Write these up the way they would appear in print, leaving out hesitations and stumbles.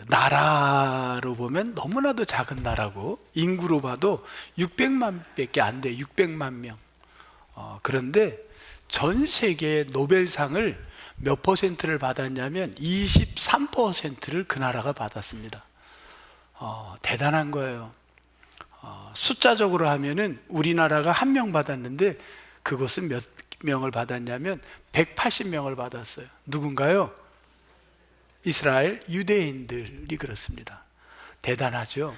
나라로 보면 너무나도 작은 나라고, 인구로 봐도 600만 밖에 안 돼. 600만 명. 그런데 전 세계 노벨상을 몇 퍼센트를 받았냐면 23%를 그 나라가 받았습니다. 대단한 거예요. 숫자적으로 하면은 우리나라가 1명 받았는데 그것은 몇 명을 받았냐면 180명을 받았어요. 누군가요? 이스라엘 유대인들이 그렇습니다. 대단하죠.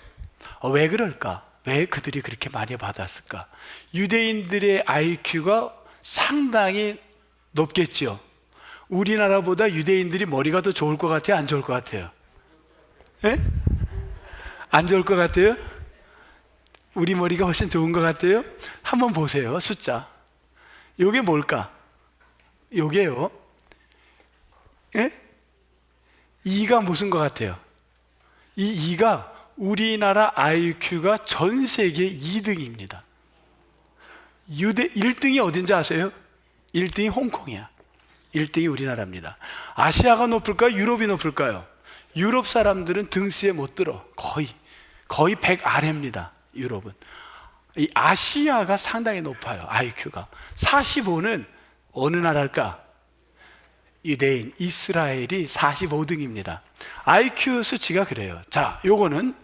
왜 그럴까? 왜 그들이 그렇게 많이 받았을까? 유대인들의 IQ가 상당히 높겠죠. 우리나라보다 유대인들이 머리가 더 좋을 것 같아요? 안 좋을 것 같아요? 예? 안 좋을 것 같아요? 우리 머리가 훨씬 좋은 것 같아요? 한번 보세요. 숫자. 요게 뭘까? 요게요. 예? 2가 무슨 것 같아요? 이 2가 우리나라 IQ가 전 세계 2등입니다. 1등이 어딘지 아세요? 1등이 홍콩이야. 1등이 우리나라입니다. 아시아가 높을까요? 유럽이 높을까요? 유럽 사람들은 등수에 못 들어. 거의 100 아래입니다. 유럽은. 이 아시아가 상당히 높아요. IQ가 45는 어느 나라일까? 유대인 이스라엘이 45등입니다. IQ 수치가 그래요. 자, 요건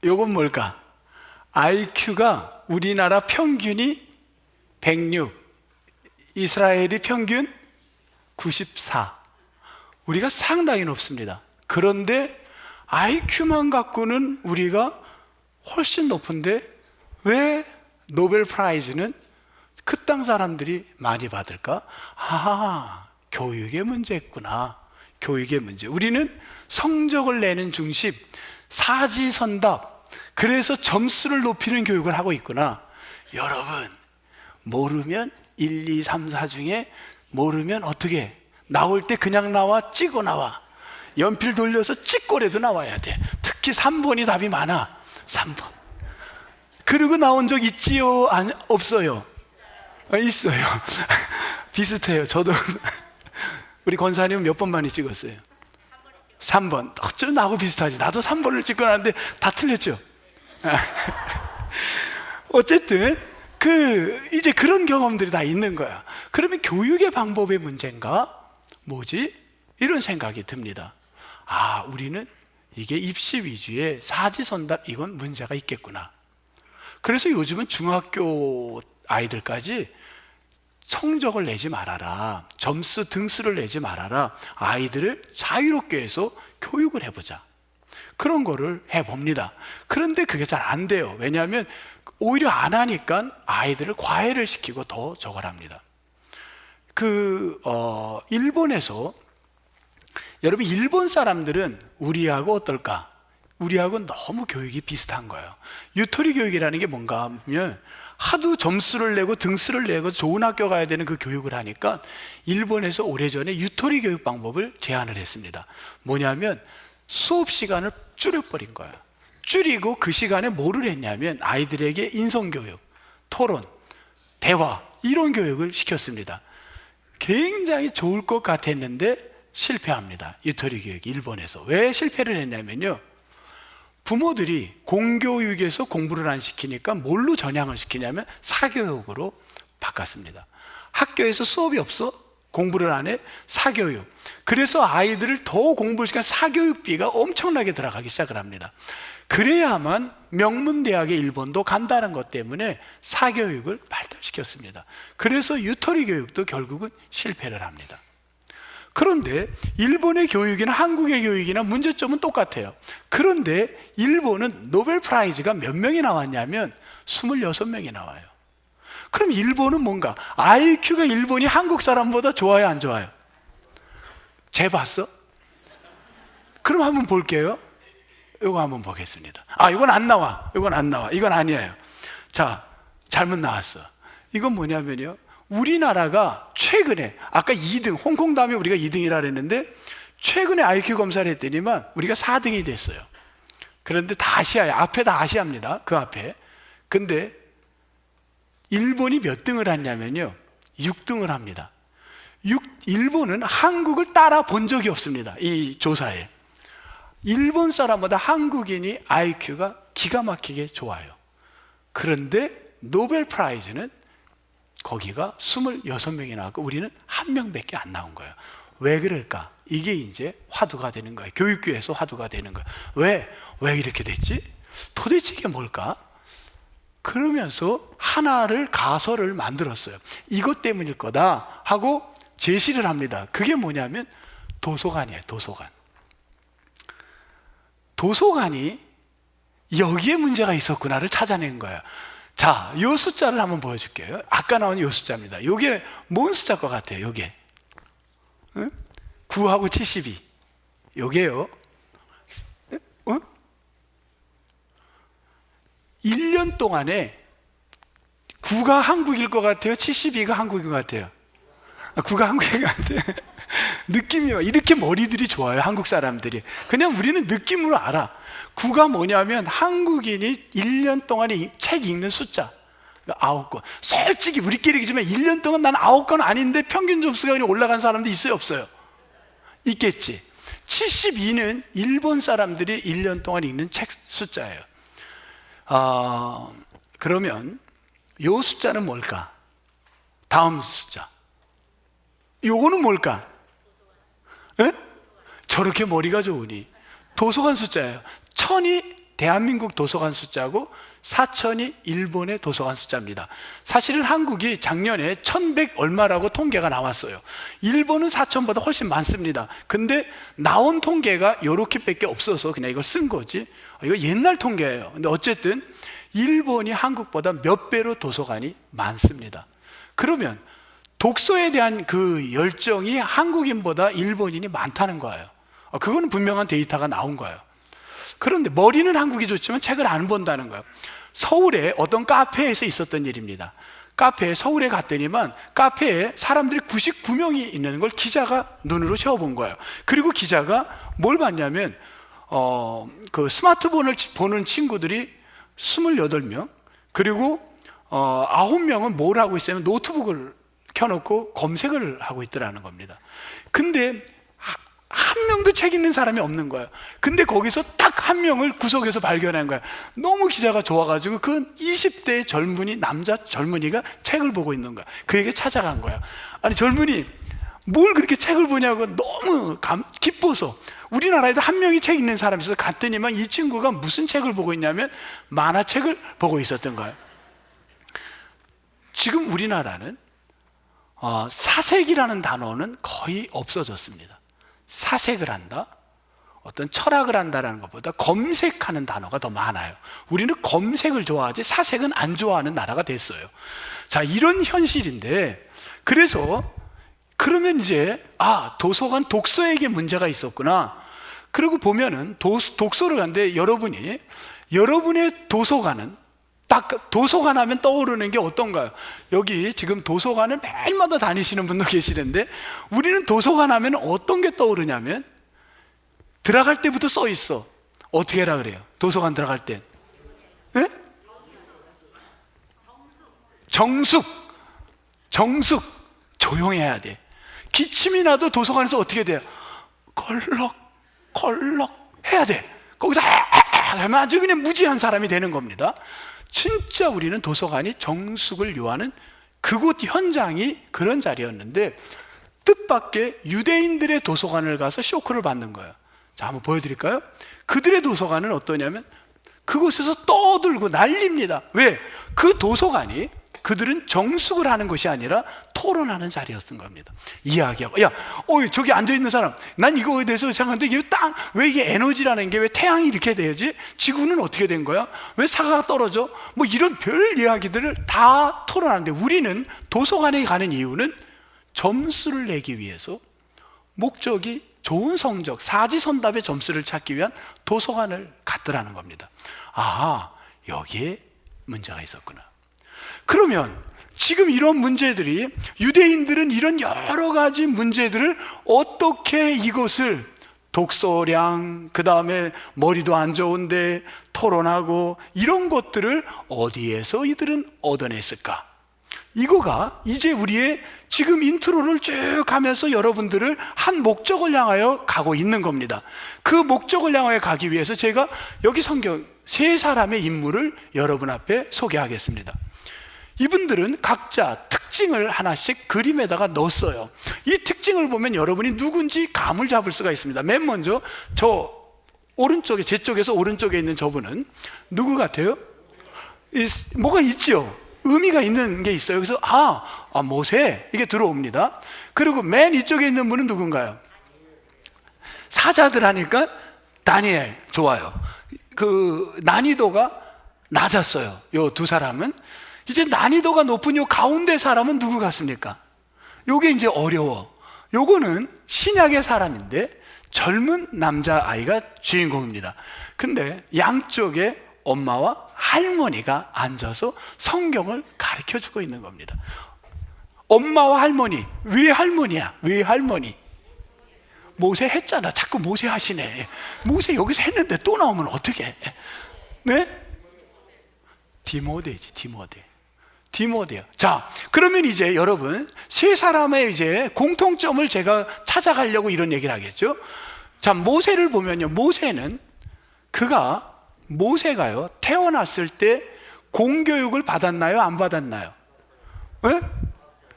뭘까? IQ가 우리나라 평균이 106, 이스라엘이 평균 94. 우리가 상당히 높습니다. 그런데 IQ만 갖고는 우리가 훨씬 높은데 왜 노벨 프라이즈는 그 땅 사람들이 많이 받을까? 교육의 문제였구나. 교육의 문제. 우리는 성적을 내는 중심, 사지선답, 그래서 점수를 높이는 교육을 하고 있구나. 여러분, 모르면 1, 2, 3, 4 중에 모르면 어떻게? 나올 때 그냥 나와, 찍어 나와. 연필 돌려서 찍고라도 나와야 돼. 특히 3번이 답이 많아. 3번. 그리고 나온 적 있지요? 없어요? 있어요. 비슷해요. 저도 우리 권사님은 몇 번 많이 찍었어요? 3번. 어쩜 나하고 비슷하지? 나도 3번을 찍고 나는데 다 틀렸죠? 어쨌든 이제 그런 경험들이 다 있는 거야. 그러면 교육의 방법의 문제인가? 뭐지? 이런 생각이 듭니다. 우리는 이게 입시 위주의 사지선답, 이건 문제가 있겠구나. 그래서 요즘은 중학교 아이들까지 성적을 내지 말아라, 점수 등수를 내지 말아라, 아이들을 자유롭게 해서 교육을 해보자, 그런 거를 해봅니다. 그런데 그게 잘 안 돼요. 왜냐하면 오히려 안 하니까 아이들을 과외를 시키고 더 저걸 합니다. 일본에서, 여러분, 일본 사람들은 우리하고 어떨까? 우리하고 너무 교육이 비슷한 거예요. 유토리 교육이라는 게 뭔가 하면 하도 점수를 내고 등수를 내고 좋은 학교 가야 되는 그 교육을 하니까 일본에서 오래전에 유토리 교육 방법을 제안을 했습니다. 뭐냐면 수업 시간을 줄여버린 거예요. 줄이고 그 시간에 뭐를 했냐면 아이들에게 인성교육, 토론, 대화, 이런 교육을 시켰습니다. 굉장히 좋을 것 같았는데 실패합니다. 유토리 교육이 일본에서. 왜 실패를 했냐면요, 부모들이 공교육에서 공부를 안 시키니까 뭘로 전향을 시키냐면 사교육으로 바꿨습니다. 학교에서 수업이 없어? 공부를 안 해? 사교육. 그래서 아이들을 더 공부를 시키면 사교육비가 엄청나게 들어가기 시작을 합니다. 그래야만 명문대학의 일본도 간다는 것 때문에 사교육을 발달시켰습니다. 그래서 유토리 교육도 결국은 실패를 합니다. 그런데 일본의 교육이나 한국의 교육이나 문제점은 똑같아요. 그런데 일본은 노벨 프라이즈가 몇 명이 나왔냐면 26명이 나와요. 그럼 일본은 뭔가 IQ가 일본이 한국 사람보다 좋아요, 안 좋아요? 재봤어? 그럼 한번 볼게요. 이거 한번 보겠습니다. 이건 안 나와. 이건 안 나와. 이건 아니에요. 자, 잘못 나왔어. 이건 뭐냐면요, 우리나라가 최근에, 아까 2등, 홍콩 다음에 우리가 2등이라 그랬는데 최근에 IQ 검사를 했더니만 우리가 4등이 됐어요. 그런데 다 아시아예요. 앞에 다 아시아입니다. 그 앞에. 근데 일본이 몇 등을 했냐면요, 6등을 합니다. 일본은 한국을 따라 본 적이 없습니다. 이 조사에. 일본 사람보다 한국인이 IQ가 기가 막히게 좋아요. 그런데 노벨 프라이즈는 거기가 26명이 나왔고 우리는 1명밖에 안 나온 거예요. 왜 그럴까? 이게 이제 화두가 되는 거예요. 교육교에서 화두가 되는 거예요. 왜 이렇게 됐지? 도대체 이게 뭘까? 그러면서 하나를 가설을 만들었어요. 이것 때문일 거다 하고 제시를 합니다. 그게 뭐냐면 도서관이에요. 도서관이 여기에 문제가 있었구나를 찾아낸 거예요. 자, 이 숫자를 한번 보여줄게요. 아까 나온 이 숫자입니다. 이게 뭔 숫자일 것 같아요? 이게 9하고 72 이게요 1년 동안에 9가 한국일 것 같아요? 72가 한국일 것 같아요? 9가 한국인 것 같아요. 느낌이 이렇게 머리들이 좋아요. 한국 사람들이 그냥 우리는 느낌으로 알아. 9가 뭐냐면 한국인이 1년 동안에 책 읽는 숫자 9권. 솔직히 우리끼리 얘기지만 1년 동안 난 9권 아닌데 평균 점수가 그냥 올라간 사람도 있어요? 없어요? 있겠지. 72는 일본 사람들이 1년 동안 읽는 책 숫자예요. 그러면 요 숫자는 뭘까? 다음 숫자 요거는 뭘까? 에? 저렇게 머리가 좋으니 도서관 숫자예요. 1000이 대한민국 도서관 숫자고 4000이 일본의 도서관 숫자입니다. 사실은 한국이 작년에 1100 얼마라고 통계가 나왔어요. 일본은 4000보다 훨씬 많습니다. 근데 나온 통계가 요렇게밖에 없어서 그냥 이걸 쓴 거지. 이거 옛날 통계예요. 근데 어쨌든 일본이 한국보다 몇 배로 도서관이 많습니다. 그러면 독서에 대한 그 열정이 한국인보다 일본인이 많다는 거예요. 그건 분명한 데이터가 나온 거예요. 그런데 머리는 한국이 좋지만 책을 안 본다는 거예요. 서울에 어떤 카페에서 있었던 일입니다. 서울에 갔더니만 카페에 사람들이 99명이 있는 걸 기자가 눈으로 세워본 거예요. 그리고 기자가 뭘 봤냐면 그 스마트폰을 보는 친구들이 28명, 그리고 9명은 뭘 하고 있어요? 노트북을 켜놓고 검색을 하고 있더라는 겁니다. 근데 한 명도 책 읽는 사람이 없는 거예요. 근데 거기서 딱 한 명을 구석에서 발견한 거예요. 너무 기자가 좋아가지고 그 20대 남자 젊은이가 책을 보고 있는 거야. 그에게 찾아간 거야. 아니 젊은이 뭘 그렇게 책을 보냐고 너무 기뻐서. 우리나라에도 한 명이 책 읽는 사람이 있어서 갔더니만 이 친구가 무슨 책을 보고 있냐면 만화책을 보고 있었던 거예요. 지금 우리나라는 사색이라는 단어는 거의 없어졌습니다. 사색을 한다, 어떤 철학을 한다라는 것보다 검색하는 단어가 더 많아요. 우리는 검색을 좋아하지 사색은 안 좋아하는 나라가 됐어요. 자, 이런 현실인데, 그래서 그러면 이제 도서관 독서에게 문제가 있었구나. 그리고 보면은 독서를 하는데 여러분의 도서관은 딱 도서관 하면 떠오르는 게 어떤가요? 여기 지금 도서관을 매일마다 다니시는 분도 계시는데 우리는 도서관 하면 어떤 게 떠오르냐면 들어갈 때부터 써 있어. 어떻게 하라 그래요? 도서관 들어갈 때 정숙 조용해야 돼. 기침이 나도 도서관에서 어떻게 돼요? 컬럭 해야 돼. 거기서 하면 아주 그냥 무지한 사람이 되는 겁니다. 진짜 우리는 도서관이 정숙을 요하는 그곳 현장이 그런 자리였는데 뜻밖의 유대인들의 도서관을 가서 쇼크를 받는 거예요. 자, 한번 보여드릴까요? 그들의 도서관은 어떠냐면 그곳에서 떠들고 난립니다. 왜? 그 도서관이 그들은 정숙을 하는 것이 아니라 토론하는 자리였던 겁니다. 이야기하고, 저기 앉아있는 사람, 난 이거에 대해서 생각하는데 이게 왜 이게 에너지라는 게 왜 태양이 이렇게 돼야지? 지구는 어떻게 된 거야? 왜 사과가 떨어져? 뭐 이런 별 이야기들을 다 토론하는데 우리는 도서관에 가는 이유는 점수를 내기 위해서 목적이 좋은 성적, 사지선답의 점수를 찾기 위한 도서관을 갔더라는 겁니다. 여기에 문제가 있었구나. 그러면 지금 이런 문제들이 유대인들은 이런 여러 가지 문제들을 어떻게 이것을 독서량, 그 다음에 머리도 안 좋은데 토론하고 이런 것들을 어디에서 이들은 얻어냈을까? 이거가 이제 우리의 지금 인트로를 쭉 가면서 여러분들을 한 목적을 향하여 가고 있는 겁니다. 그 목적을 향하여 가기 위해서 제가 여기 성경 세 사람의 인물을 여러분 앞에 소개하겠습니다. 이분들은 각자 특징을 하나씩 그림에다가 넣었어요. 이 특징을 보면 여러분이 누군지 감을 잡을 수가 있습니다. 맨 먼저 저 오른쪽에, 제 쪽에서 오른쪽에 있는 저분은 누구 같아요? 뭐가 있죠? 의미가 있는 게 있어요. 그래서 모세, 이게 들어옵니다. 그리고 맨 이쪽에 있는 분은 누군가요? 사자들 하니까 다니엘. 좋아요. 그 난이도가 낮았어요. 요 두 사람은. 이제 난이도가 높은 요 가운데 사람은 누구 같습니까? 요게 이제 어려워. 요거는 신약의 사람인데 젊은 남자아이가 주인공입니다. 근데 양쪽에 엄마와 할머니가 앉아서 성경을 가르쳐 주고 있는 겁니다. 엄마와 할머니. 왜 할머니야? 왜 할머니? 모세 했잖아. 자꾸 모세 하시네. 모세 여기서 했는데 또 나오면 어떡해? 네? 디모데지, 디모데요. 자, 그러면 이제 여러분 세 사람의 이제 공통점을 제가 찾아가려고 이런 얘기를 하겠죠. 자, 모세를 보면요. 모세가요 태어났을 때 공교육을 받았나요? 안 받았나요? 네?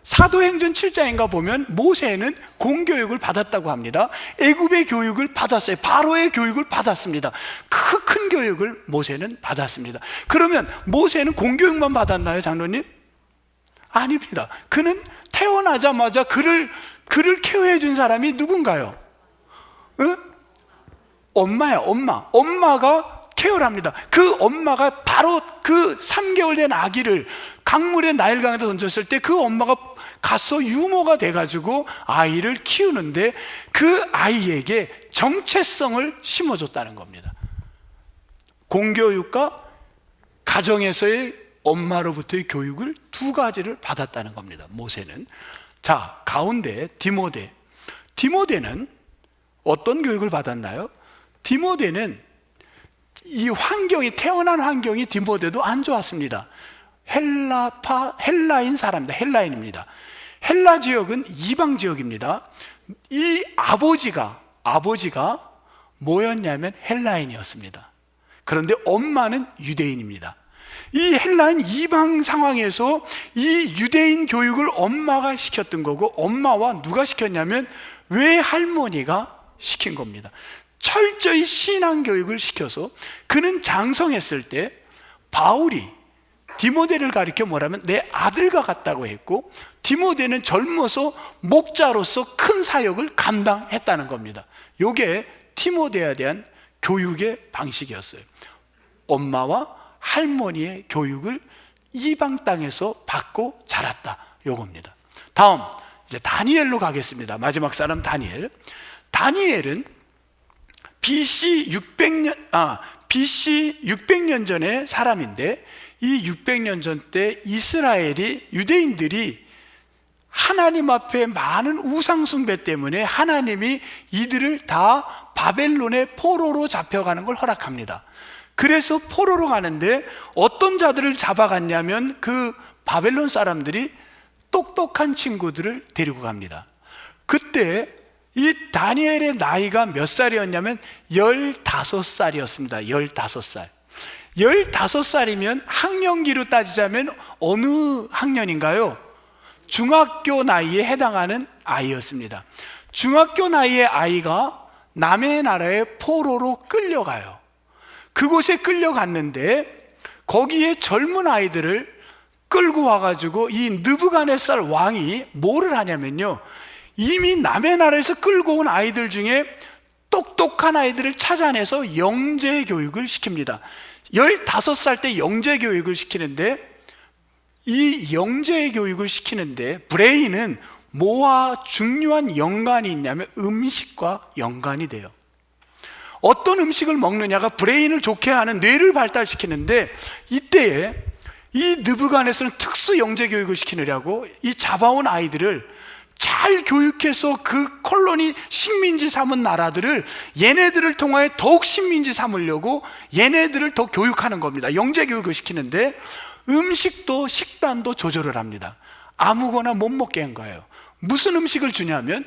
사도행전 7장인가 보면 모세는 공교육을 받았다고 합니다. 애굽의 교육을 받았어요. 바로의 교육을 받았습니다. 큰 교육을 모세는 받았습니다. 그러면 모세는 공교육만 받았나요, 장로님? 아닙니다. 그는 태어나자마자 그를 케어해 준 사람이 누군가요? 응? 엄마야, 엄마. 엄마가 케어를 합니다. 그 엄마가 바로 그 3개월 된 아기를 강물에 나일강에 던졌을 때 그 엄마가 가서 유모가 돼가지고 아이를 키우는데 그 아이에게 정체성을 심어줬다는 겁니다. 공교육과 가정에서의 엄마로부터의 교육을 두 가지를 받았다는 겁니다. 모세는. 자, 가운데 디모데는 어떤 교육을 받았나요? 디모데는 이 환경이, 태어난 환경이 디모데도 안 좋았습니다. 헬라인 사람입니다. 헬라인입니다. 헬라 지역은 이방 지역입니다. 이 아버지가 뭐였냐면 헬라인이었습니다. 그런데 엄마는 유대인입니다. 이 헬라인 이방 상황에서 이 유대인 교육을 엄마가 시켰던 거고, 엄마와 누가 시켰냐면 외할머니가 시킨 겁니다. 철저히 신앙교육을 시켜서 그는 장성했을 때 바울이 디모데를 가리켜 뭐라면 내 아들과 같다고 했고, 디모데는 젊어서 목자로서 큰 사역을 감당했다는 겁니다. 이게 디모데에 대한 교육의 방식이었어요. 엄마와 할머니의 교육을 이방 땅에서 받고 자랐다, 요겁니다. 다음 이제 다니엘로 가겠습니다. 마지막 사람 다니엘. 다니엘은 BC 600년 전의 사람인데, 이 600년 전 때 유대인들이 하나님 앞에 많은 우상숭배 때문에 하나님이 이들을 다 바벨론의 포로로 잡혀가는 걸 허락합니다. 그래서 포로로 가는데 어떤 자들을 잡아갔냐면 그 바벨론 사람들이 똑똑한 친구들을 데리고 갑니다. 그때 이 다니엘의 나이가 몇 살이었냐면 15살이었습니다. 15살. 15살이면 학년기로 따지자면 어느 학년인가요? 중학교 나이에 해당하는 아이였습니다. 중학교 나이의 아이가 남의 나라의 포로로 끌려가요. 그곳에 끌려갔는데 거기에 젊은 아이들을 끌고 와가지고 이 느부갓네살 왕이 뭐를 하냐면요, 이미 남의 나라에서 끌고 온 아이들 중에 똑똑한 아이들을 찾아내서 영재 교육을 시킵니다. 15살 때 영재 교육을 시키는데, 이 영재 교육을 시키는데 브레인은 뭐와 중요한 연관이 있냐면 음식과 연관이 돼요. 어떤 음식을 먹느냐가 브레인을 좋게 하는 뇌를 발달시키는데, 이때에 이 느부갓네살은 특수 영재 교육을 시키느라고 이 잡아온 아이들을 잘 교육해서 그 콜로니 식민지 삼은 나라들을 얘네들을 통하여 더욱 식민지 삼으려고 얘네들을 더 교육하는 겁니다. 영재 교육을 시키는데, 음식도 식단도 조절을 합니다. 아무거나 못 먹게 한 거예요. 무슨 음식을 주냐면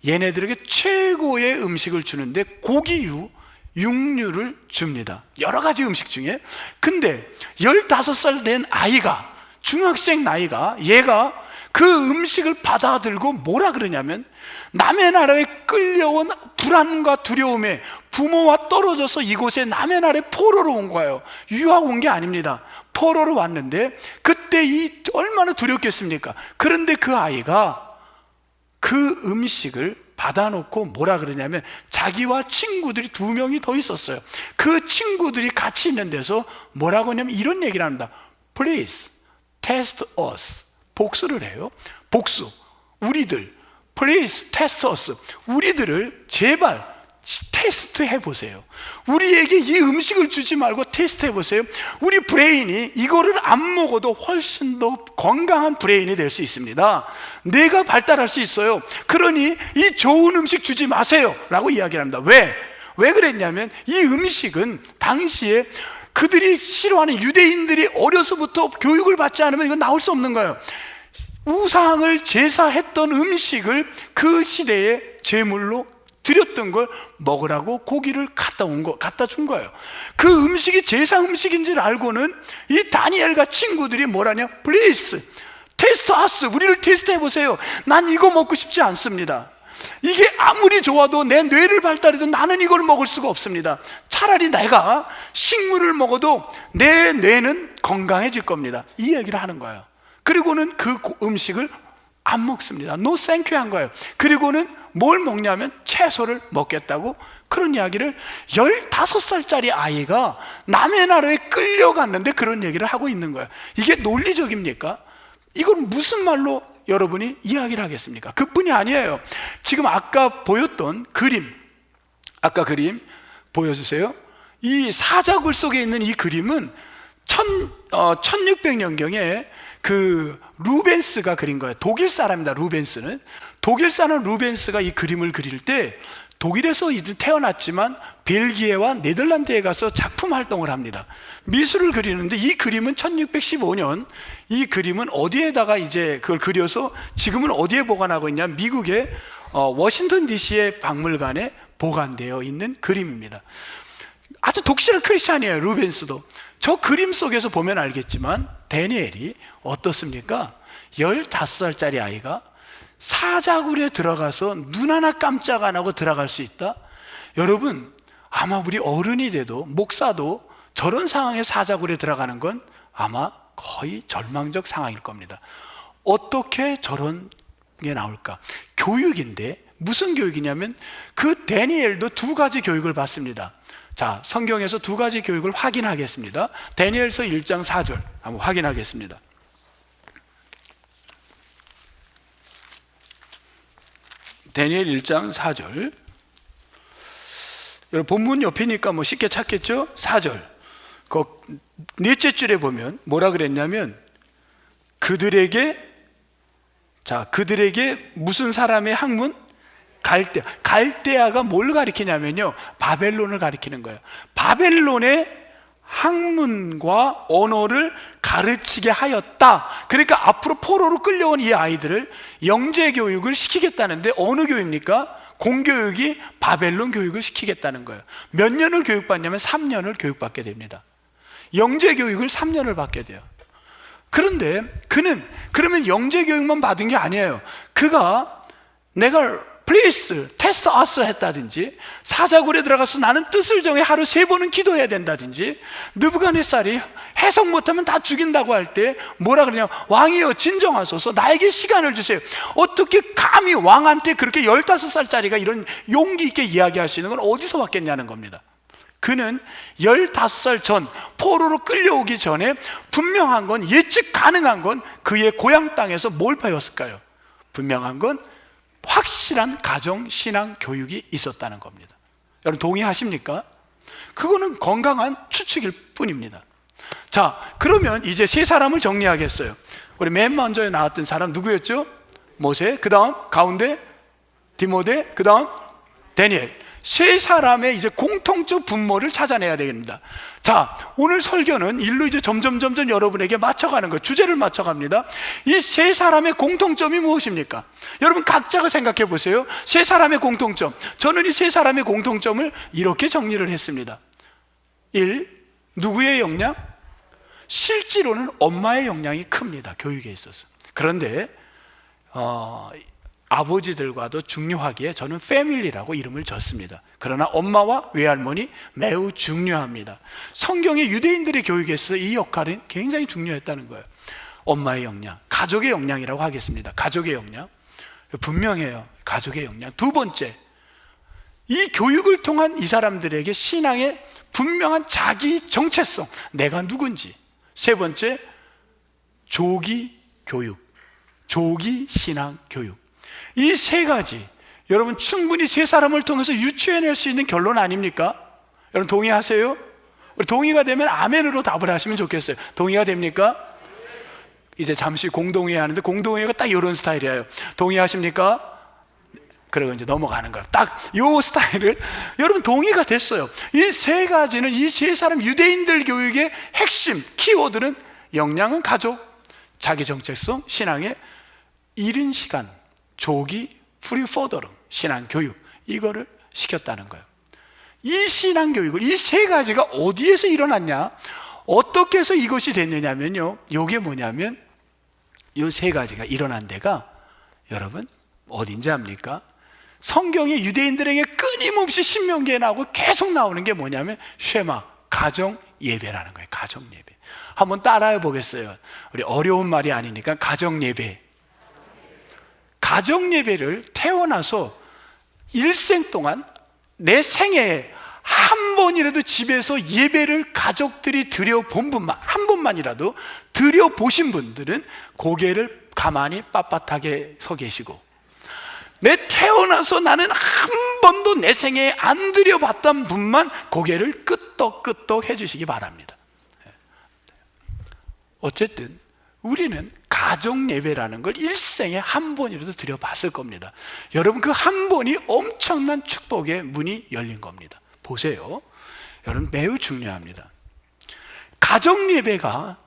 얘네들에게 최고의 음식을 주는데 고기류, 육류를 줍니다. 여러 가지 음식 중에. 근데 15살 된 아이가, 중학생 나이가, 얘가 그 음식을 받아들고 뭐라 그러냐면, 남의 나라에 끌려온 불안과 두려움에 부모와 떨어져서 이곳에 남의 나라에 포로로 온 거예요. 유학 온 게 아닙니다. 포로로 왔는데 그때 얼마나 두렵겠습니까? 그런데 그 아이가 그 음식을 받아놓고 뭐라 그러냐면, 자기와 친구들이 2명이 더 있었어요. 그 친구들이 같이 있는 데서 뭐라고 하냐면 이런 얘기를 합니다. Please test us. 복수를 해요. 복수. 우리들. Please test us. 우리들을 제발 테스트 해보세요. 우리에게 이 음식을 주지 말고 테스트 해보세요. 우리 브레인이 이거를 안 먹어도 훨씬 더 건강한 브레인이 될 수 있습니다. 뇌가 발달할 수 있어요. 그러니 이 좋은 음식 주지 마세요 라고 이야기를 합니다. 왜 그랬냐면, 이 음식은 당시에 그들이 싫어하는 유대인들이 어려서부터 교육을 받지 않으면 이건 나올 수 없는 거예요. 우상을 제사했던 음식을 그 시대에 제물로 드렸던 걸 먹으라고 고기를 갖다 준 거예요. 그 음식이 제사 음식인 줄 알고는 이 다니엘과 친구들이 뭐라냐? Please test us. 우리를 테스트 해보세요. 난 이거 먹고 싶지 않습니다. 이게 아무리 좋아도 내 뇌를 발달해도 나는 이걸 먹을 수가 없습니다. 차라리 내가 식물을 먹어도 내 뇌는 건강해질 겁니다. 이 얘기를 하는 거예요. 그리고는 그 음식을 안 먹습니다. No thank you 한 거예요. 그리고는 뭘 먹냐면 채소를 먹겠다고, 그런 이야기를 15살짜리 아이가 남의 나라에 끌려갔는데 그런 얘기를 하고 있는 거예요. 이게 논리적입니까? 이건 무슨 말로 여러분이 이야기를 하겠습니까? 그뿐이 아니에요. 지금 아까 보였던 그림, 아까 그림 보여주세요. 이 사자굴 속에 있는 이 그림은 1600년경에 그 루벤스가 그린 거예요. 독일 사람입니다. 루벤스는. 독일 사람 루벤스가 이 그림을 그릴 때 독일에서 태어났지만 벨기에와 네덜란드에 가서 작품 활동을 합니다. 미술을 그리는데, 이 그림은 1615년, 이 그림은 어디에다가 이제 그걸 그려서 지금은 어디에 보관하고 있냐? 미국의 워싱턴 DC의 박물관에 보관되어 있는 그림입니다. 아주 독실한 크리스찬이에요, 루벤스도. 저 그림 속에서 보면 알겠지만 다니엘이 어떻습니까? 15살짜리 아이가 사자굴에 들어가서 눈 하나 깜짝 안 하고 들어갈 수 있다? 여러분, 아마 우리 어른이 돼도, 목사도 저런 상황에 사자굴에 들어가는 건 아마 거의 절망적 상황일 겁니다. 어떻게 저런 게 나올까? 교육인데, 무슨 교육이냐면 그 다니엘도 2가지 교육을 받습니다. 자, 성경에서 2가지 교육을 확인하겠습니다. 다니엘서 1장 4절 한번 확인하겠습니다. 다니엘 1장 4절. 여러분 본문 옆이니까 뭐 쉽게 찾겠죠? 4절. 그 넷째 줄에 보면 뭐라 그랬냐면, 그들에게 무슨 사람의 학문? 갈대아가 뭘 가리키냐면요, 바벨론을 가리키는 거예요. 바벨론의 학문과 언어를 가르치게 하였다. 그러니까 앞으로 포로로 끌려온 이 아이들을 영재 교육을 시키겠다는데, 어느 교육입니까? 공교육이 바벨론 교육을 시키겠다는 거예요. 몇 년을 교육받냐면 3년을 교육받게 됩니다. 영재 교육을 3년을 받게 돼요. 그런데 그는 그러면 영재 교육만 받은 게 아니에요. 그가 내가 Please test us 했다든지, 사자굴에 들어가서 나는 뜻을 정해 하루 3번은 기도해야 된다든지, 느부갓네살이 해석 못하면 다 죽인다고 할 때 뭐라 그러냐? 왕이여 진정하소서, 나에게 시간을 주세요. 어떻게 감히 왕한테 그렇게 15살짜리가 이런 용기 있게 이야기할 수 있는 건 어디서 왔겠냐는 겁니다. 그는 15살 전, 포로로 끌려오기 전에 분명한 건, 예측 가능한 건 그의 고향 땅에서 뭘 배웠을까요? 분명한 건 확실한 가정 신앙 교육이 있었다는 겁니다. 여러분 동의하십니까? 그거는 건강한 추측일 뿐입니다. 자, 그러면 이제 3사람을 정리하겠어요. 우리 맨 먼저 나왔던 사람 누구였죠? 모세, 그 다음 가운데 디모데, 그 다음 다니엘, 세 사람의 이제 공통적 분모를 찾아내야 됩니다. 자, 오늘 설교는 일로 이제 점점 여러분에게 맞춰가는 거예요. 주제를 맞춰갑니다. 이 세 사람의 공통점이 무엇입니까? 여러분 각자가 생각해 보세요. 세 사람의 공통점. 저는 이 세 사람의 공통점을 이렇게 정리를 했습니다. 1. 누구의 역량? 실제로는 엄마의 역량이 큽니다. 교육에 있어서. 그런데 아버지들과도 중요하기에 저는 패밀리라고 이름을 졌습니다. 그러나 엄마와 외할머니 매우 중요합니다. 성경의 유대인들의 교육에 있어서 이 역할은 굉장히 중요했다는 거예요. 엄마의 역량, 가족의 역량이라고 하겠습니다. 가족의 역량 분명해요. 가족의 역량. 두 번째, 이 교육을 통한 이 사람들에게 신앙의 분명한 자기 정체성, 내가 누군지. 세 번째, 조기 교육, 조기 신앙 교육. 이 세 가지, 여러분 충분히 세 사람을 통해서 유추해낼 수 있는 결론 아닙니까? 여러분 동의하세요? 동의가 되면 아멘으로 답을 하시면 좋겠어요. 동의가 됩니까? 이제 잠시 공동회의 하는데 공동회의가 딱 이런 스타일이에요. 동의하십니까? 그리고 이제 넘어가는 거예요. 딱 이 스타일을 여러분 동의가 됐어요. 이 세 가지는 이 세 사람 유대인들 교육의 핵심 키워드는 역량은 가족, 자기 정체성, 신앙의 이른 시간, 조기, 프리포더링, 신앙 교육, 이거를 시켰다는 거예요. 이 신앙 교육을, 이 세 가지가 어디에서 일어났냐, 어떻게 해서 이것이 됐느냐면요, 이게 뭐냐면 이 세 가지가 일어난 데가 여러분 어딘지 압니까? 성경에 유대인들에게 끊임없이 신명기에 나오고 계속 나오는 게 뭐냐면 쉐마, 가정 예배라는 거예요. 가정 예배. 한번 따라해 보겠어요. 우리 어려운 말이 아니니까 가정 예배. 가정 예배를 태어나서 일생 동안 내 생애에 한 번이라도 집에서 예배를 가족들이 드려본 분만, 한 번만이라도 드려보신 분들은 고개를 가만히 빳빳하게 서 계시고, 내 태어나서 나는 한 번도 내 생애에 안 드려봤던 분만 고개를 끄덕끄덕 해주시기 바랍니다. 어쨌든 우리는 가정 예배라는 걸 일생에 한 번이라도 드려봤을 겁니다. 여러분 그 한 번이 엄청난 축복의 문이 열린 겁니다. 보세요, 여러분 매우 중요합니다. 가정 예배가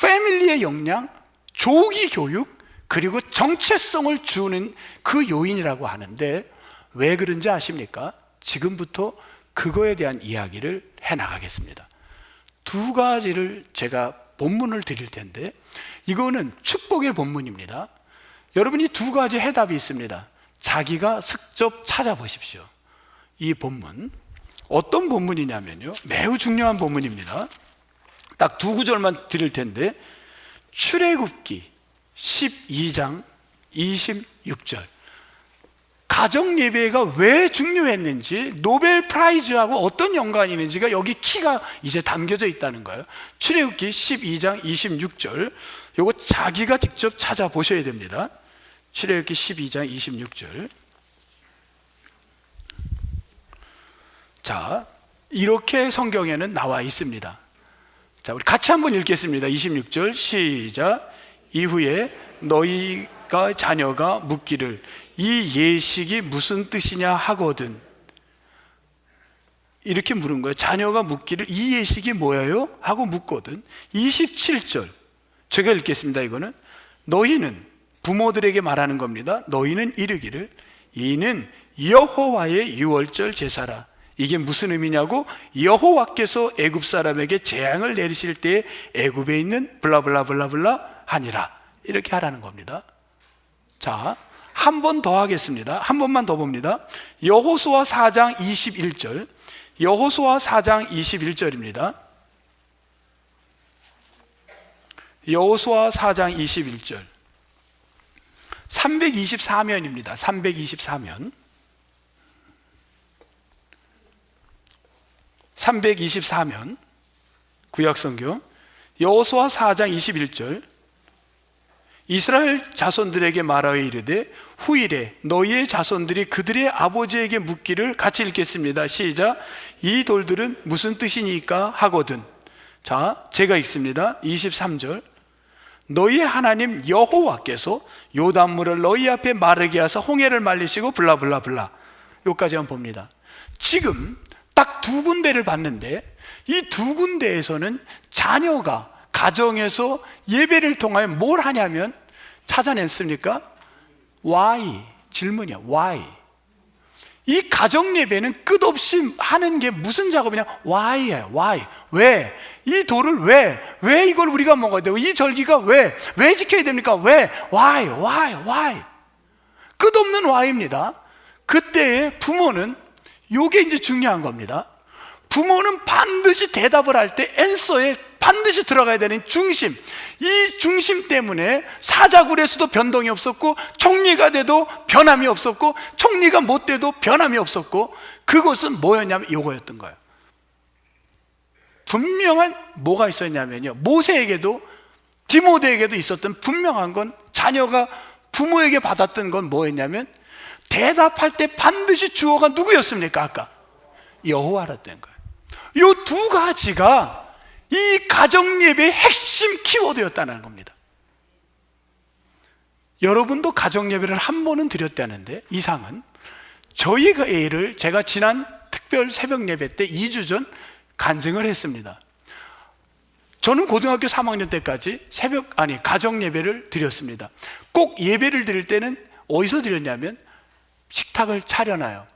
패밀리의 역량, 조기 교육, 그리고 정체성을 주는 그 요인이라고 하는데 왜 그런지 아십니까? 지금부터 그거에 대한 이야기를 해나가겠습니다. 두 가지를 제가 본문을 드릴 텐데 이거는 축복의 본문입니다. 여러분 이 두 가지 해답이 있습니다. 자기가 직접 찾아보십시오. 이 본문 어떤 본문이냐면요, 매우 중요한 본문입니다. 딱 두 구절만 드릴 텐데 출애굽기 12장 26절. 가정 예배가 왜 중요했는지, 노벨 프라이즈하고 어떤 연관이 있는지가 여기 키가 이제 담겨져 있다는 거예요. 출애굽기 12장 26절. 요거 자기가 직접 찾아보셔야 됩니다. 출애굽기 12장 26절. 자, 이렇게 성경에는 나와 있습니다. 자, 우리 같이 한번 읽겠습니다. 26절 시작. 이후에 너희가 자녀가 묻기를 이 예식이 무슨 뜻이냐 하거든. 이렇게 물은 거예요. 자녀가 묻기를 이 예식이 뭐예요? 하고 묻거든. 27절 제가 읽겠습니다. 이거는 너희는, 부모들에게 말하는 겁니다. 너희는 이르기를 이는 여호와의 유월절 제사라. 이게 무슨 의미냐고? 여호와께서 애굽 사람에게 재앙을 내리실 때에 애굽에 있는 블라블라블라블라 하니라. 이렇게 하라는 겁니다. 자, 한 번 더 하겠습니다. 한 번만 더 봅니다. 여호수아 4장 21절. 여호수아 4장 21절입니다. 여호수아 4장 21절. 324면입니다. 324면. 324면 구약성경 여호수아 4장 21절. 이스라엘 자손들에게 말하여 이르되 후일에 너희의 자손들이 그들의 아버지에게 묻기를, 같이 읽겠습니다. 시작. 이 돌들은 무슨 뜻이니까 하거든. 자, 제가 읽습니다. 23절. 너희의 하나님 여호와께서 요단물을 너희 앞에 마르게 하사 홍해를 말리시고 블라블라블라. 여기까지만 봅니다. 지금 딱 두 군데를 봤는데 이 두 군데에서는 자녀가 가정에서 예배를 통하여 뭘 하냐면 찾아냈습니까? Why? 질문이야. Why? 이 가정 예배는 끝없이 하는 게 무슨 작업이냐? Why예요. Why? 왜? 이 돌을 왜 이걸 우리가 먹어야 되고 이 절기가 왜 지켜야 됩니까? 왜? Why? 끝없는 Why입니다. 그때의 부모는 요게 이제 중요한 겁니다. 부모는 반드시 대답을 할 때 answer에 반드시 들어가야 되는 중심, 이 중심 때문에 사자굴에서도 변동이 없었고 총리가 돼도 변함이 없었고 총리가 못 돼도 변함이 없었고 그것은 뭐였냐면 요거였던 거예요. 분명한 뭐가 있었냐면요, 모세에게도 디모데에게도 있었던 분명한 건 자녀가 부모에게 받았던 건 뭐였냐면 대답할 때 반드시 주어가 누구였습니까? 아까 여호와였던 거예요. 이 두 가지가 이 가정예배의 핵심 키워드였다는 겁니다. 여러분도 가정예배를 한 번은 드렸다는데 이상은 저희가 예를 제가 지난 특별 새벽 예배 때 2주 전 간증을 했습니다. 저는 고등학교 3학년 때까지 가정예배를 드렸습니다. 꼭 예배를 드릴 때는 어디서 드렸냐면 식탁을 차려놔요.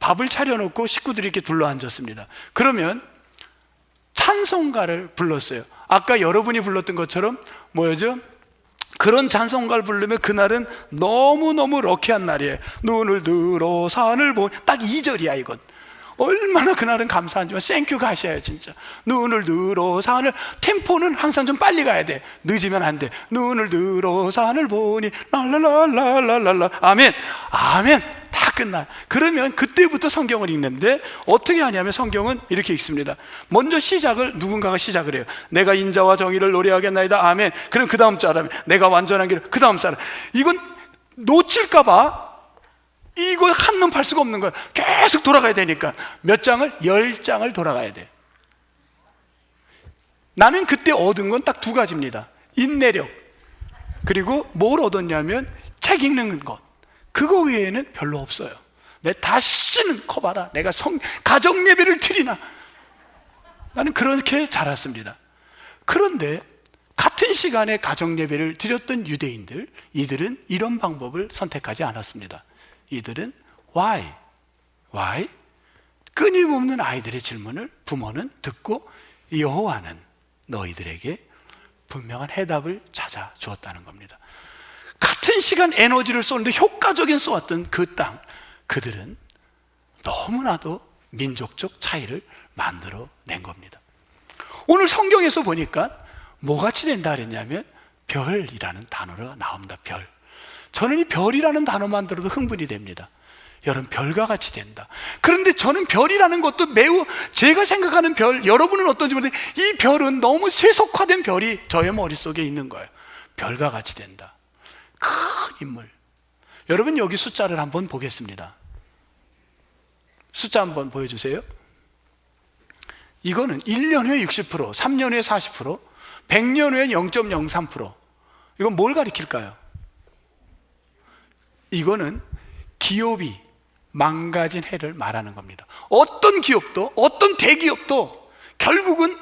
밥을 차려놓고 식구들이 이렇게 둘러앉았습니다. 그러면 찬송가를 불렀어요. 아까 여러분이 불렀던 것처럼 뭐였죠? 그런 찬송가를 부르면 그날은 너무너무 럭키한 날이에요. 눈을 들어 산을 보니 딱 2절이야 이건. 얼마나 그날은 감사한지 땡큐 가셔야 진짜. 눈을 들어 산을, 템포는 항상 좀 빨리 가야 돼. 늦으면 안 돼. 눈을 들어 산을 보니 랄랄랄랄랄랄라 아멘 다 끝나. 그러면 그때부터 성경을 읽는데 어떻게 하냐면 성경은 이렇게 읽습니다. 먼저 시작을 누군가가 시작을 해요. 내가 인자와 정의를 노래하겠나이다 아멘. 그럼 그 다음 줄 알아요. 내가 완전한 길을, 그 다음 줄 알아요. 이건 놓칠까 봐 이거 한눈 팔 수가 없는 거예요. 계속 돌아가야 되니까. 몇 장을? 10장을 돌아가야 돼. 나는 그때 얻은 건 딱 두 가지입니다. 인내력, 그리고 뭘 얻었냐면 책 읽는 것. 그거 외에는 별로 없어요. 내 다시는 커봐라, 내가 가정 예배를 드리나. 나는 그렇게 자랐습니다. 그런데 같은 시간에 가정 예배를 드렸던 유대인들, 이들은 이런 방법을 선택하지 않았습니다. 이들은 why? 끊임없는 아이들의 질문을 부모는 듣고 여호와는 너희들에게 분명한 해답을 찾아 주었다는 겁니다. 같은 시간 에너지를 쏘는데 효과적인 쏘았던 그 땅, 그들은 너무나도 민족적 차이를 만들어낸 겁니다. 오늘 성경에서 보니까 뭐같이 된다 그랬냐면 별이라는 단어가 나옵니다. 별. 저는 이 별이라는 단어만 들어도 흥분이 됩니다. 여러분, 별과 같이 된다. 그런데 저는 별이라는 것도 매우, 제가 생각하는 별, 여러분은 어떤지 모르는데 이 별은 너무 세속화된 별이 저의 머릿속에 있는 거예요. 별과 같이 된다. 큰 인물. 여러분, 여기 숫자를 한번 보겠습니다. 숫자 한번 보여주세요. 이거는 1년 후에 60%, 3년 후에 40%, 100년 후에 0.03%. 이건 뭘 가리킬까요? 이거는 기업이 망가진 해를 말하는 겁니다. 어떤 기업도, 어떤 대기업도 결국은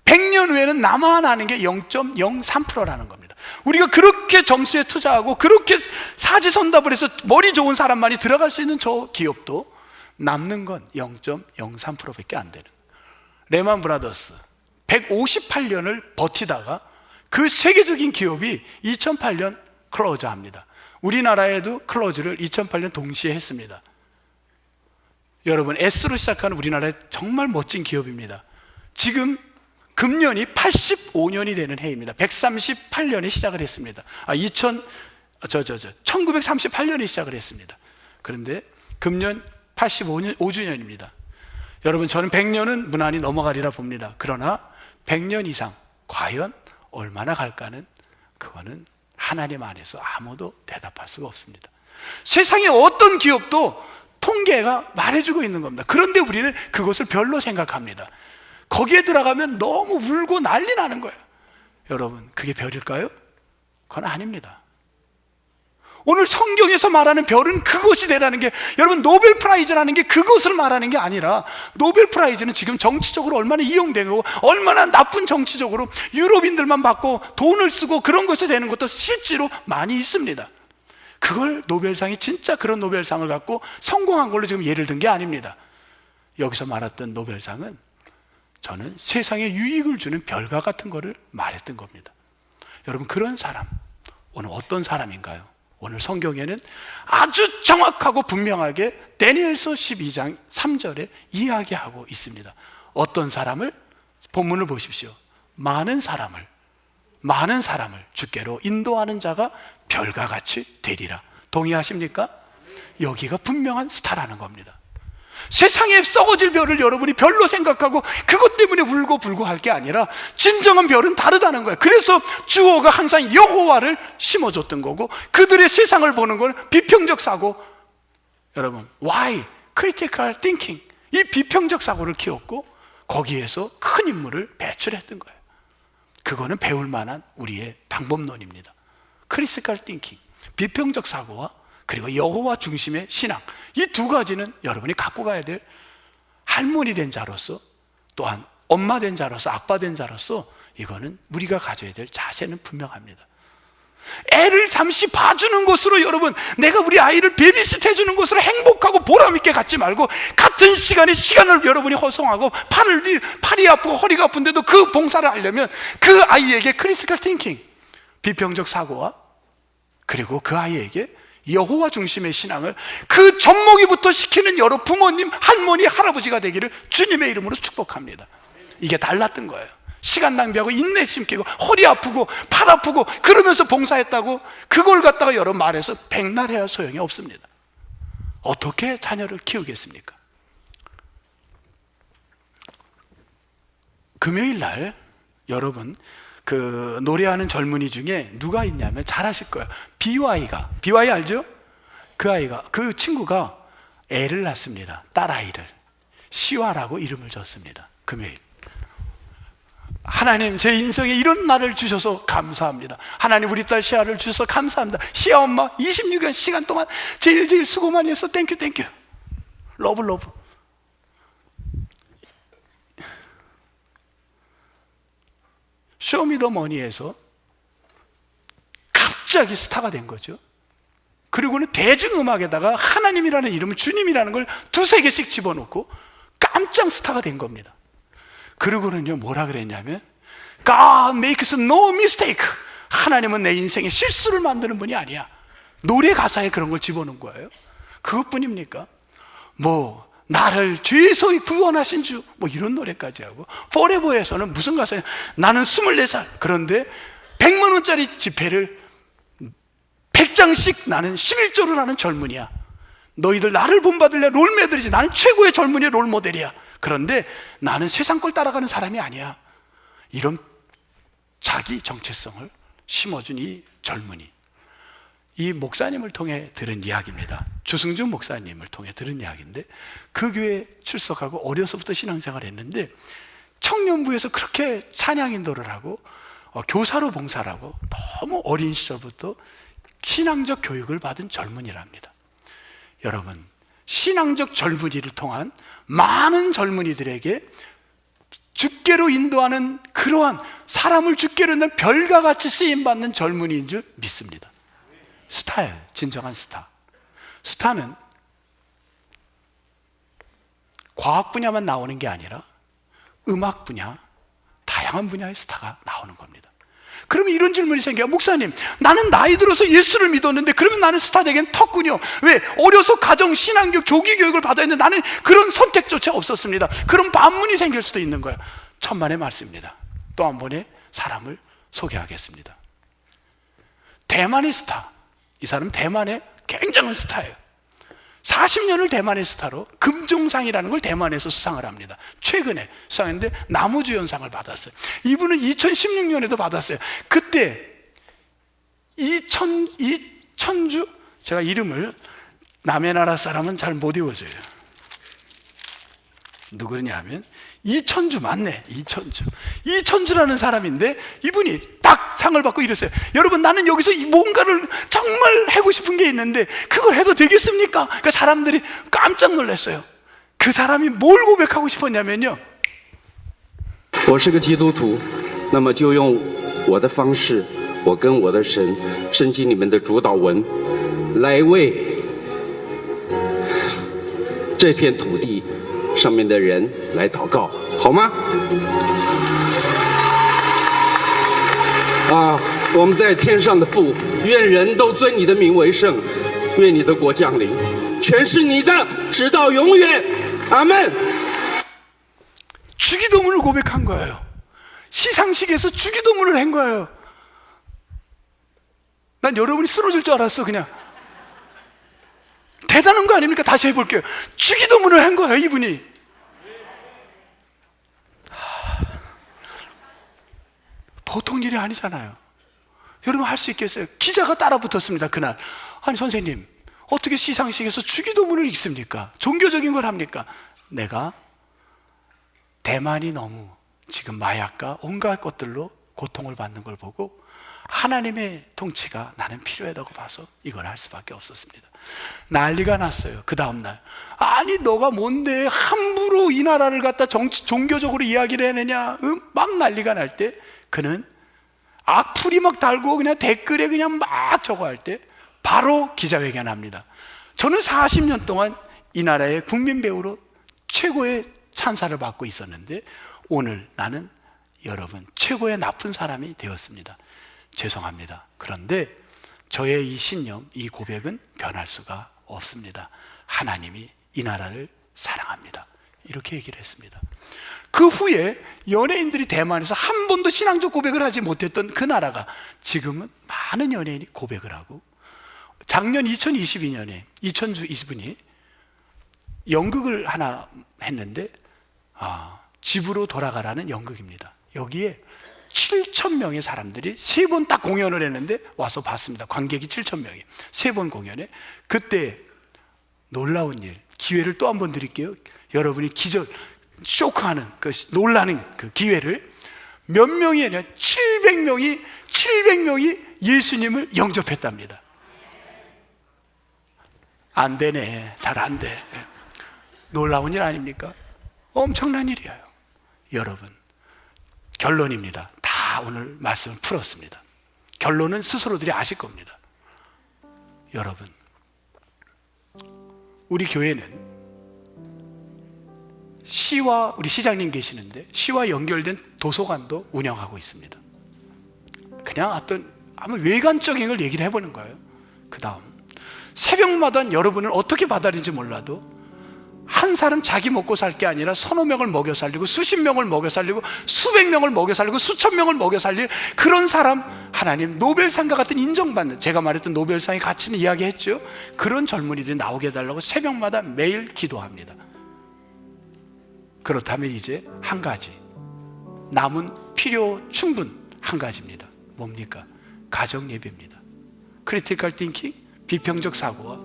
100년 후에는 나만 아는 게 0.03%라는 겁니다. 우리가 그렇게 점수에 투자하고 그렇게 사지선답을 해서 머리 좋은 사람만이 들어갈 수 있는 저 기업도 남는 건 0.03%밖에 안 되는 거예요. 레만 브라더스 158년을 버티다가 그 세계적인 기업이 2008년 클로즈합니다. 우리나라에도 클로즈를 2008년 동시에 했습니다. 여러분, S로 시작하는 우리나라의 정말 멋진 기업입니다. 지금 금년이 85년이 되는 해입니다. 138년에 시작을 했습니다. 1938년에 시작을 했습니다. 그런데 금년 85년 5주년입니다. 여러분, 저는 100년은 무난히 넘어가리라 봅니다. 그러나 100년 이상 과연 얼마나 갈까는, 그거는 하나님 안에서 아무도 대답할 수가 없습니다. 세상의 어떤 기업도 통계가 말해주고 있는 겁니다. 그런데 우리는 그것을 별로 생각합니다. 거기에 들어가면 너무 울고 난리 나는 거예요. 여러분, 그게 별일까요? 그건 아닙니다. 오늘 성경에서 말하는 별은 그것이 되라는 게, 여러분 노벨 프라이즈라는 게 그것을 말하는 게 아니라, 노벨 프라이즈는 지금 정치적으로 얼마나 이용되고 얼마나 나쁜 정치적으로 유럽인들만 받고 돈을 쓰고 그런 것이 되는 것도 실제로 많이 있습니다. 그걸 노벨상이 진짜 그런 노벨상을 갖고 성공한 걸로 지금 예를 든 게 아닙니다. 여기서 말했던 노벨상은 저는 세상에 유익을 주는 별과 같은 거를 말했던 겁니다. 여러분, 그런 사람 오늘 어떤 사람인가요? 오늘 성경에는 아주 정확하고 분명하게 다니엘서 12장 3절에 이야기하고 있습니다. 어떤 사람을, 본문을 보십시오. 많은 사람을 주께로 인도하는 자가 별과 같이 되리라. 동의하십니까? 여기가 분명한 스타라는 겁니다. 세상에 썩어질 별을 여러분이 별로 생각하고 그것 때문에 울고 불고 할 게 아니라 진정한 별은 다르다는 거예요. 그래서 주어가 항상 여호와를 심어줬던 거고, 그들의 세상을 보는 건 비평적 사고, 여러분 why? critical thinking, 이 비평적 사고를 키웠고 거기에서 큰 인물을 배출했던 거예요. 그거는 배울 만한 우리의 방법론입니다. critical thinking, 비평적 사고와 그리고 여호와 중심의 신앙, 이 두 가지는 여러분이 갖고 가야 될, 할머니 된 자로서, 또한 엄마 된 자로서, 아빠 된 자로서 이거는 우리가 가져야 될 자세는 분명합니다. 애를 잠시 봐주는 것으로, 여러분 내가 우리 아이를 베이비시트 해주는 것으로 행복하고 보람있게 갖지 말고, 같은 시간에 시간을 여러분이 허송하고 팔이 아프고 허리가 아픈데도 그 봉사를 하려면 그 아이에게 크리티컬 띵킹, 비평적 사고와 그리고 그 아이에게 여호와 중심의 신앙을 그 젖먹이부터 시키는 여러 부모님, 할머니, 할아버지가 되기를 주님의 이름으로 축복합니다. 이게 달랐던 거예요. 시간 낭비하고 인내심 끼고 허리 아프고 팔 아프고 그러면서 봉사했다고 그걸 갖다가 여러 말해서 백날해야 소용이 없습니다. 어떻게 자녀를 키우겠습니까? 금요일 날 여러분 그 노래하는 젊은이 중에 누가 있냐면 잘 아실 거예요. BY 알죠? 그 친구가 애를 낳습니다. 딸아이를 시화라고 이름을 줬습니다. 금요일, 하나님 제 인생에 이런 날을 주셔서 감사합니다. 하나님 우리 딸 시아를 주셔서 감사합니다. 시아 엄마 26년 시간 동안 제일 수고 많이 했어. 땡큐 러브. 쇼미더머니에서 갑자기 스타가 된 거죠. 그리고는 대중음악에다가 하나님이라는 이름을, 주님이라는 걸 두세 개씩 집어넣고 깜짝 스타가 된 겁니다. 그리고는요 뭐라 그랬냐면 God makes no mistake, 하나님은 내 인생에 실수를 만드는 분이 아니야. 노래 가사에 그런 걸 집어넣은 거예요. 그것뿐입니까? 뭐 나를 죄에서 구원하신 주, 뭐 이런 노래까지 하고, 포레버에서는 무슨 가사냐, 나는 24살 그런데 100만 원짜리 지폐를 100장씩 나는 11조를 하는 젊은이야. 너희들 나를 본받을래 롤모델이지, 나는 최고의 젊은이의 롤모델이야. 그런데 나는 세상 걸 따라가는 사람이 아니야. 이런 자기 정체성을 심어준 이 젊은이, 이 목사님을 통해 들은 이야기입니다. 주승준 목사님을 통해 들은 이야기인데, 그 교회에 출석하고 어려서부터 신앙생활을 했는데 청년부에서 그렇게 찬양 인도를 하고 교사로 봉사를 하고 너무 어린 시절부터 신앙적 교육을 받은 젊은이랍니다. 여러분, 신앙적 젊은이를 통한 많은 젊은이들에게 주께로 인도하는 그러한 사람을 주께로 인도하는 별과 같이 쓰임받는 젊은이인 줄 믿습니다. 스타예요. 진정한 스타. 스타는 과학 분야만 나오는 게 아니라 음악 분야, 다양한 분야의 스타가 나오는 겁니다. 그러면 이런 질문이 생겨요. 목사님, 나는 나이 들어서 예수를 믿었는데 그러면 나는 스타 되기엔 텄군요. 왜? 어려서 가정, 신앙교육, 조기교육을 받아야 했는데 나는 그런 선택조차 없었습니다. 그런 반문이 생길 수도 있는 거예요. 천만의 말씀입니다. 또 한 번의 사람을 소개하겠습니다. 대만의 스타. 이 사람은 대만의 굉장한 스타예요. 40년을 대만의 스타로 금종상이라는 걸 대만에서 수상을 합니다. 최근에 수상했는데 나무주연상을 받았어요. 이분은 2016년에도 받았어요. 그때 이천주, 제가 이름을 남의 나라 사람은 잘 못 외워줘요. 누구냐 하면 이천주 맞네. 이천주라는 사람인데 이분이 딱 상을 받고 이랬어요. 여러분, 나는 여기서 뭔가를 정말 하고 싶은 게 있는데 그걸 해도 되겠습니까? 그러니까 사람들이 깜짝 놀랐어요. 그 사람이 뭘 고백하고 싶었냐면요, 我是个基督徒，那么就用我的方式，我跟我的神，圣经里面的主导文，来为这片土地上面的人来祷告，好吗？啊，我们在天上的父，愿人都尊你的名为圣，愿你的国降临，全是你的，直到永远。阿门。 주기도문을 고백한 거예요. 시상식에서 주기도문을 한 거예요. 난 여러분이 쓰러질 줄 알았어. 그냥 대단한 거 아닙니까? 다시 해볼게요. 주기도문을 한 거예요, 이분이. 보통 일이 아니잖아요. 여러분 할 수 있겠어요? 기자가 따라 붙었습니다, 그날. 아니 선생님, 어떻게 시상식에서 주기도문을 읽습니까? 종교적인 걸 합니까? 내가 대만이 너무 지금 마약과 온갖 것들로 고통을 받는 걸 보고 하나님의 통치가 나는 필요하다고 봐서 이걸 할 수밖에 없었습니다. 난리가 났어요. 그 다음날, 아니 너가 뭔데 함부로 이 나라를 갖다 종교적으로 이야기를 해내냐, 막 난리가 날 때 그는 악플이 막 달고 그냥 댓글에 그냥 막 저거 할 때 바로 기자회견합니다. 저는 40년 동안 이 나라의 국민 배우로 최고의 찬사를 받고 있었는데 오늘 나는 여러분 최고의 나쁜 사람이 되었습니다. 죄송합니다. 그런데 저의 이 신념, 이 고백은 변할 수가 없습니다. 하나님이 이 나라를 사랑합니다. 이렇게 얘기를 했습니다. 그 후에 연예인들이 대만에서 한 번도 신앙적 고백을 하지 못했던 그 나라가 지금은 많은 연예인이 고백을 하고, 작년 2022년에 이천주 이분이 연극을 하나 했는데 집으로 돌아가라는 연극입니다. 여기에 7,000명의 사람들이 3번 딱 공연을 했는데 와서 봤습니다. 관객이 7,000명이 3번 공연에. 그때 놀라운 일, 기회를 또 한 번 드릴게요. 여러분이 쇼크하는 그 놀라는 그 기회를, 몇 명이 아니라 700명이 예수님을 영접했답니다. 안 되네, 잘 안 돼. 놀라운 일 아닙니까? 엄청난 일이에요. 여러분, 결론입니다. 다 오늘 말씀을 풀었습니다. 결론은 스스로들이 아실 겁니다. 여러분, 우리 교회는 시와, 우리 시장님 계시는데 시와 연결된 도서관도 운영하고 있습니다. 그냥 어떤 아무 외관적인 걸 얘기를 해보는 거예요. 그 다음 새벽마다 여러분은 어떻게 받아들인지 몰라도 한 사람 자기 먹고 살 게 아니라 서너 명을 먹여 살리고 수십 명을 먹여 살리고 수백 명을 먹여 살리고 수천 명을 먹여 살릴 그런 사람, 하나님 노벨상과 같은 인정받는, 제가 말했던 노벨상의 가치는 이야기했죠. 그런 젊은이들이 나오게 해달라고 새벽마다 매일 기도합니다. 그렇다면 이제 한 가지, 남은 필요 충분 한 가지입니다. 뭡니까? 가정 예배입니다. 크리티컬 띵킹, 비평적 사고와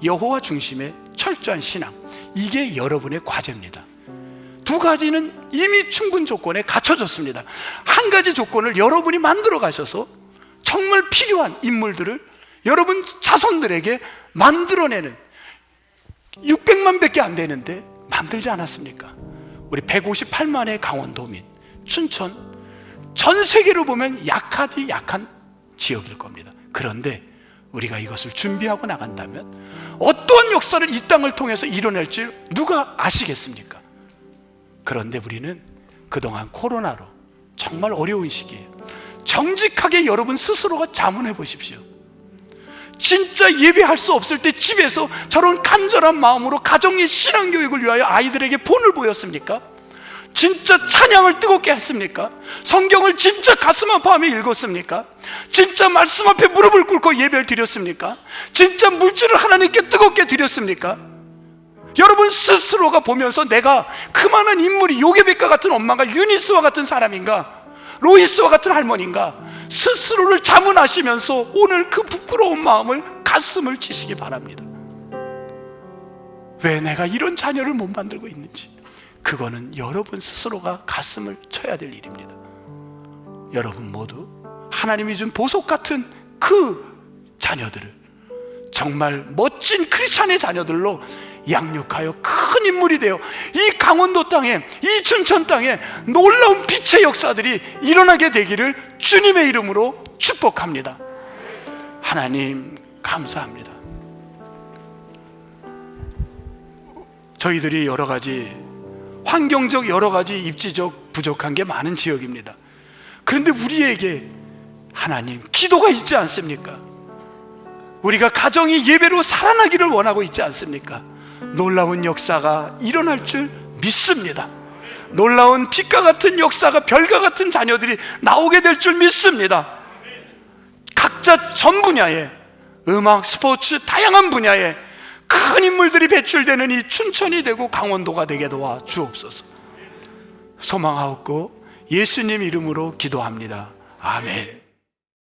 여호와 중심의 철저한 신앙, 이게 여러분의 과제입니다. 두 가지는 이미 충분 조건에 갖춰졌습니다. 한 가지 조건을 여러분이 만들어 가셔서 정말 필요한 인물들을 여러분 자손들에게 만들어내는, 600만 밖에 안 되는데 만들지 않았습니까? 우리 158만의 강원도민, 춘천, 전 세계로 보면 약하디 약한 지역일 겁니다. 그런데 우리가 이것을 준비하고 나간다면 어떠한 역사를 이 땅을 통해서 이뤄낼지 누가 아시겠습니까? 그런데 우리는 그동안 코로나로 정말 어려운 시기에 정직하게 여러분 스스로가 자문해 보십시오. 진짜 예배할 수 없을 때 집에서 저런 간절한 마음으로 가정의 신앙교육을 위하여 아이들에게 본을 보였습니까? 진짜 찬양을 뜨겁게 했습니까? 성경을 진짜 가슴 아파하며 읽었습니까? 진짜 말씀 앞에 무릎을 꿇고 예배를 드렸습니까? 진짜 물질을 하나님께 뜨겁게 드렸습니까? 여러분 스스로가 보면서 내가 그만한 인물이 요게벳과 같은 엄마가 유니스와 같은 사람인가, 로이스와 같은 할머니인가, 스스로를 자문하시면서 오늘 그 부끄러운 마음을, 가슴을 치시기 바랍니다. 왜 내가 이런 자녀를 못 만들고 있는지, 그거는 여러분 스스로가 가슴을 쳐야 될 일입니다. 여러분 모두 하나님이 준 보석 같은 그 자녀들을 정말 멋진 크리스찬의 자녀들로 양육하여 큰 인물이 되어 이 강원도 땅에, 이 춘천 땅에 놀라운 빛의 역사들이 일어나게 되기를 주님의 이름으로 축복합니다. 하나님 감사합니다. 저희들이 여러 가지 환경적 여러 가지 입지적 부족한 게 많은 지역입니다. 그런데 우리에게 하나님 기도가 있지 않습니까? 우리가 가정이 예배로 살아나기를 원하고 있지 않습니까? 놀라운 역사가 일어날 줄 믿습니다. 놀라운 빛과 같은 역사가, 별과 같은 자녀들이 나오게 될 줄 믿습니다. 각자 전 분야에, 음악, 스포츠, 다양한 분야에 큰 인물들이 배출되는 이 춘천이 되고 강원도가 되게 도와 주옵소서. 소망하옵고 예수님 이름으로 기도합니다. 아멘.